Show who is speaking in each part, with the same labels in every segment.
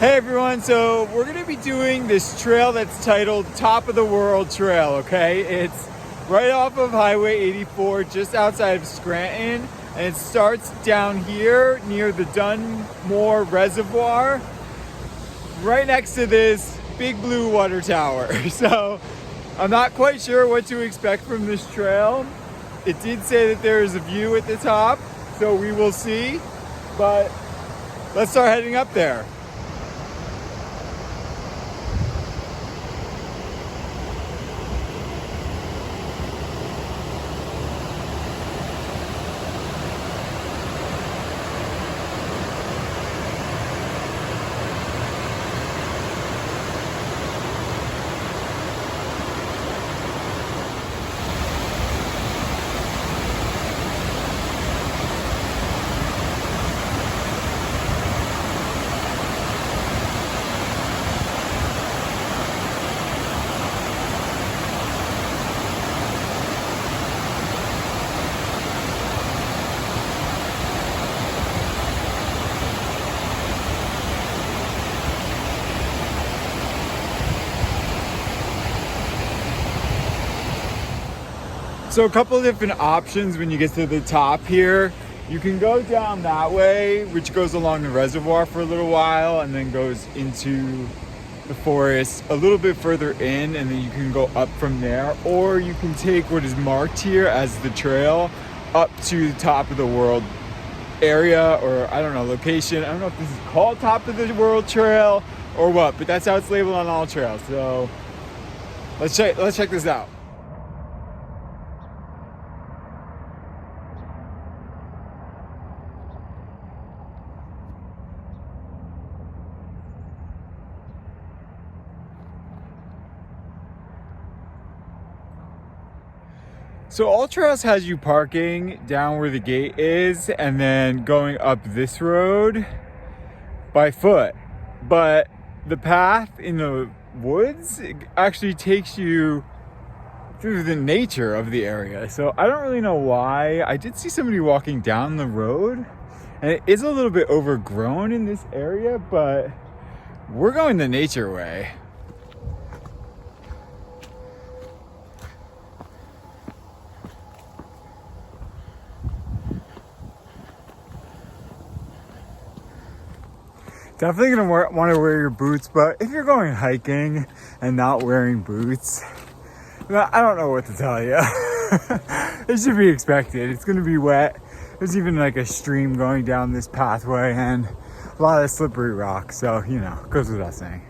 Speaker 1: Hey everyone, so we're gonna be doing this trail that's titled Top of the World Trail, okay? It's right off of Highway 84, just outside of Scranton, and it starts down here near the Dunmore Reservoir, right next to this big blue water tower. So I'm not quite sure what to expect from this trail. It did say that there is a view at the top, so we will see, but let's start heading up there. So a couple of different options when you get to the top here. You can go down that way, which goes along the reservoir for a little while and then goes into the forest a little bit further in, and then you can go up from there. Or you can take what is marked here as the trail up to the Top of the World area, or I don't know, location. I don't know if this is called Top of the World Trail or what, but that's how it's labeled on all trails. So let's check this out. So all trails has you parking down where the gate is and then going up this road by foot. But the path in the woods actually takes you through the nature of the area. So I don't really know why. I did see somebody walking down the road and it is a little bit overgrown in this area, but we're going the nature way. Definitely gonna want to wear your boots, but if you're going hiking and not wearing boots, I don't know what to tell you. It should be expected. It's gonna be wet. There's even like a stream going down this pathway and a lot of slippery rock, so you know, goes without saying.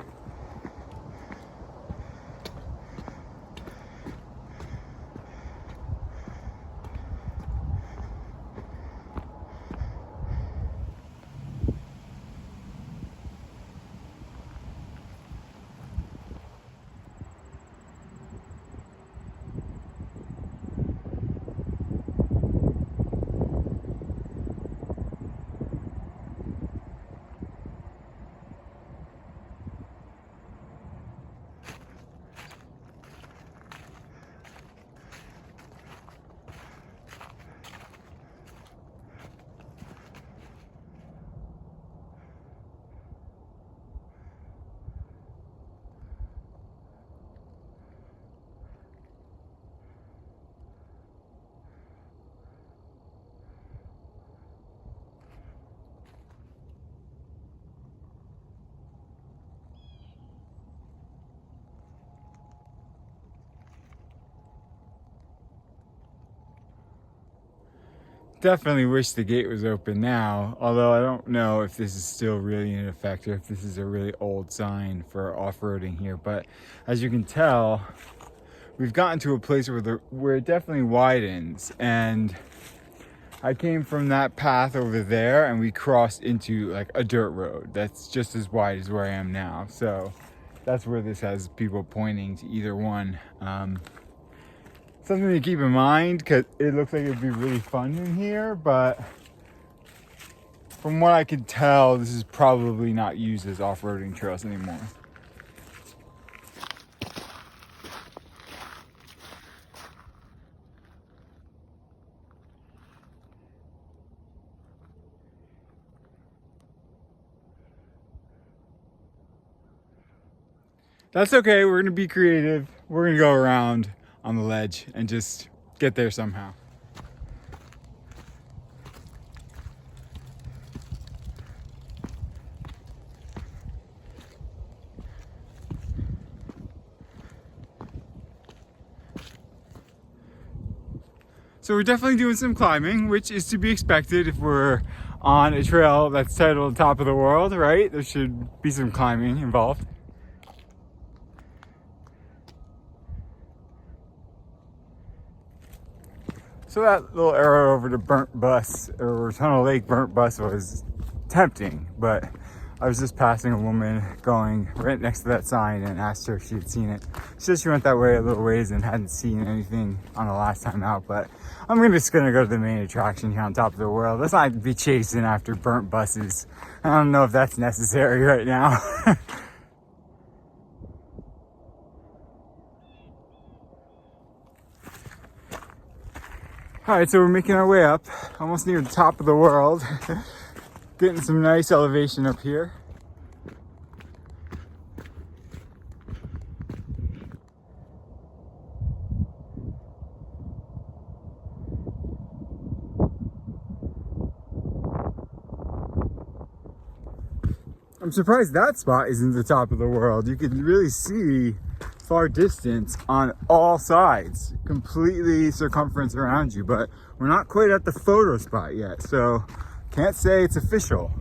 Speaker 1: Definitely wish the gate was open now, although I don't know if this is still really in effect or if this is a really old sign for off-roading here. But as you can tell, we've gotten to a place where it definitely widens, and I came from that path over there and we crossed into like a dirt road that's just as wide as where I am now. So that's where this has people pointing to either one. Something to keep in mind, because it looks like it'd be really fun in here, but from what I can tell, this is probably not used as off-roading trails anymore. That's okay. We're gonna be creative. We're gonna go around on the ledge and just get there somehow. So we're definitely doing some climbing, which is to be expected if we're on a trail that's titled Top of the World, right? There should be some climbing involved. So that little arrow over to Burnt Bus, or Tunnel Lake Burnt Bus, was tempting, but I was just passing a woman going right next to that sign and asked her if she had seen it. She said she went that way a little ways and hadn't seen anything on the last time out, but I'm just gonna go to the main attraction here on Top of the World. Let's not be chasing after burnt buses. I don't know if that's necessary right now. All right, so we're making our way up, almost near the top of the world. Getting some nice elevation up here. I'm surprised that spot isn't the top of the world. You can really see far distance on all sides, completely circumference around you, but we're not quite at the photo spot yet, so can't say it's official.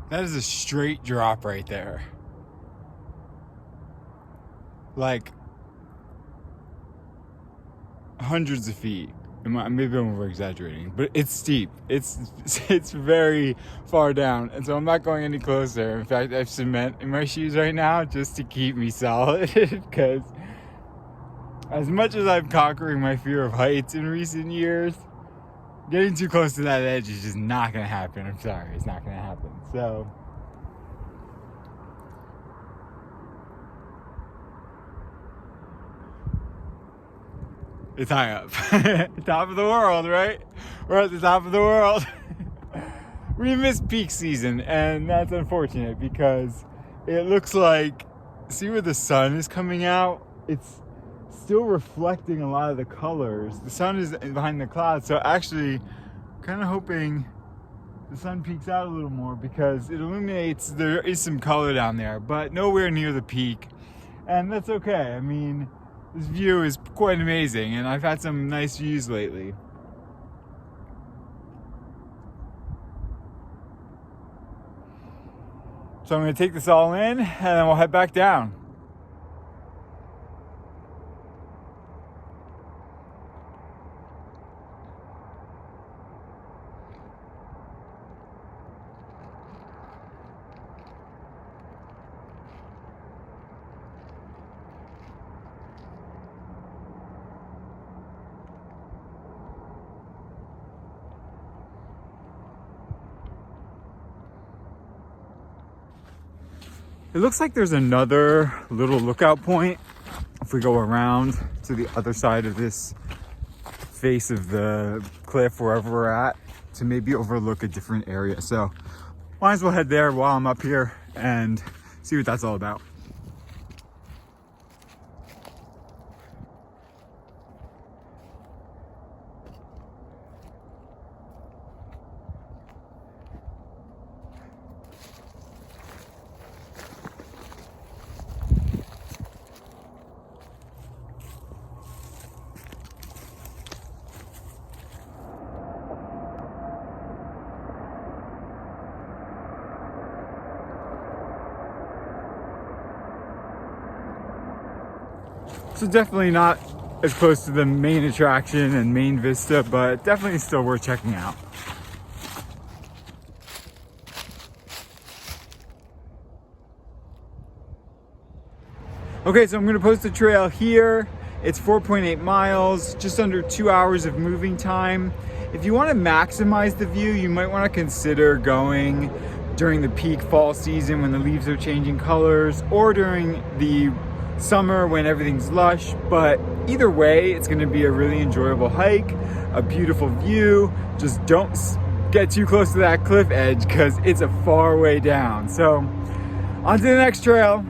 Speaker 1: That is a straight drop right there. Like hundreds of feet. Maybe I'm over exaggerating, but it's steep. It's very far down, and so I'm not going any closer. In fact, I have cement in my shoes right now just to keep me solid, because as much as I'm conquering my fear of heights in recent years, getting too close to that edge is just not gonna happen. I'm sorry, it's not gonna happen. So it's high up. Top of the world, right? We're at the top of the world. We missed peak season, and that's unfortunate because it looks like, see where the sun is coming out? It's still reflecting a lot of the colors. The sun is behind the clouds, so actually kind of hoping the sun peeks out a little more because it illuminates, there is some color down there, but nowhere near the peak, and that's okay. I mean, this view is quite amazing, and I've had some nice views lately. So I'm gonna take this all in, and then we'll head back down. It looks like there's another little lookout point if we go around to the other side of this face of the cliff, wherever we're at, to maybe overlook a different area. So might as well head there while I'm up here and see what that's all about. So definitely not as close to the main attraction and main vista, but definitely still worth checking out. Okay, so I'm gonna post a trail here. It's 4.8 miles, just under 2 hours of moving time. If you wanna maximize the view, you might wanna consider going during the peak fall season when the leaves are changing colors, or during the summer when everything's lush. But either way, it's gonna be a really enjoyable hike, a beautiful view. Just don't get too close to that cliff edge because it's a far way down. So on to the next trail.